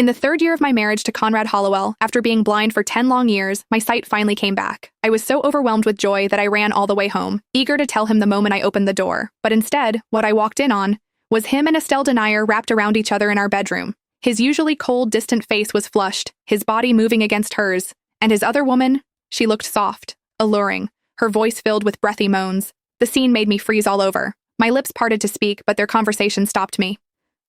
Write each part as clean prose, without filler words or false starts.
In the third year of my marriage to Conrad Hollowell, after being blind for 10 long years, my sight finally came back. I was so overwhelmed with joy that I ran all the way home, eager to tell him the moment I opened the door. But instead, what I walked in on was him and Estelle Denier wrapped around each other in our bedroom. His usually cold, distant face was flushed, his body moving against hers. And his other woman, she looked soft, alluring, her voice filled with breathy moans. The scene made me freeze all over. My lips parted to speak, but their conversation stopped me.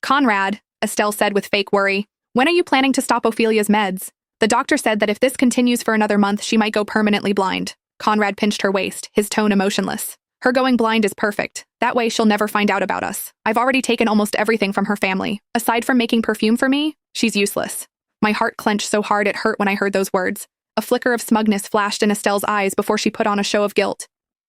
"Conrad," Estelle said with fake worry, "when are you planning to stop Ophelia's meds? The doctor said that if this continues for another month, she might go permanently blind." Conrad pinched her waist, his tone emotionless. "Her going blind is perfect. That way she'll never find out about us. I've already taken almost everything from her family. Aside from making perfume for me, she's useless." My heart clenched so hard it hurt when I heard those words. A flicker of smugness flashed in Estelle's eyes before she put on a show of guilt.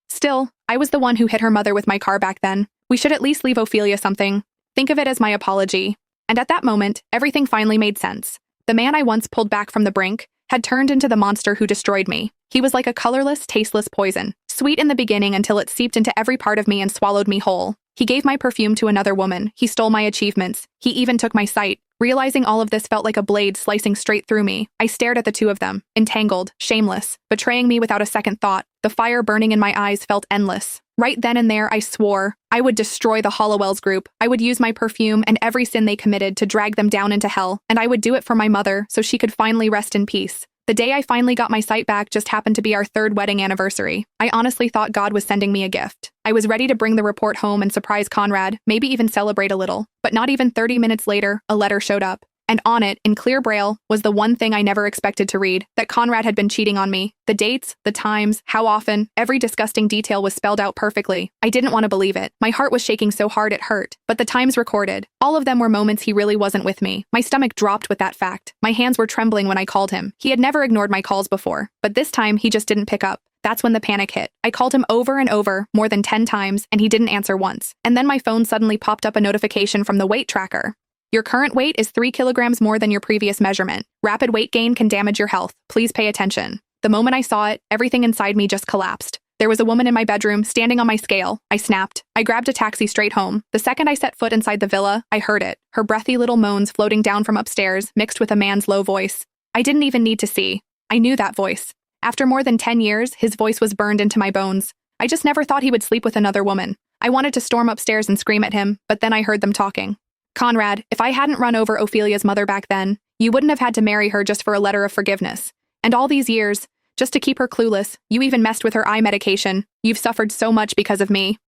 "Still, I was the one who hit her mother with my car back then. We should at least leave Ophelia something. Think of it as my apology." And at that moment, everything finally made sense. The man I once pulled back from the brink had turned into the monster who destroyed me. He was like a colorless, tasteless poison, sweet in the beginning until it seeped into every part of me and swallowed me whole. He gave my perfume to another woman. He stole my achievements. He even took my sight. Realizing all of this felt like a blade slicing straight through me. I stared at the two of them, entangled, shameless, betraying me without a second thought. The fire burning in my eyes felt endless. Right then and there, I swore I would destroy the Hollowells group. I would use my perfume and every sin they committed to drag them down into hell, and I would do it for my mother so she could finally rest in peace. The day I finally got my sight back just happened to be our third wedding anniversary. I honestly thought God was sending me a gift. I was ready to bring the report home and surprise Conrad, maybe even celebrate a little. But not even 30 minutes later, a letter showed up. And on it, in clear braille, was the one thing I never expected to read, that Conrad had been cheating on me. The dates, the times, how often, every disgusting detail was spelled out perfectly. I didn't want to believe it. My heart was shaking so hard it hurt. But the times recorded, all of them were moments he really wasn't with me. My stomach dropped with that fact. My hands were trembling when I called him. He had never ignored my calls before, but this time he just didn't pick up. That's when the panic hit. I called him over and over, more than 10 times, and he didn't answer once. And then my phone suddenly popped up a notification from the weight tracker. "Your current weight is 3 kilograms more than your previous measurement. Rapid weight gain can damage your health. Please pay attention." The moment I saw it, everything inside me just collapsed. There was a woman in my bedroom, standing on my scale. I snapped. I grabbed a taxi straight home. The second I set foot inside the villa, I heard it. Her breathy little moans floating down from upstairs, mixed with a man's low voice. I didn't even need to see. I knew that voice. After more than 10 years, his voice was burned into my bones. I just never thought he would sleep with another woman. I wanted to storm upstairs and scream at him, but then I heard them talking. "Conrad, if I hadn't run over Ophelia's mother back then, you wouldn't have had to marry her just for a letter of forgiveness. And all these years, just to keep her clueless, you even messed with her eye medication. You've suffered so much because of me."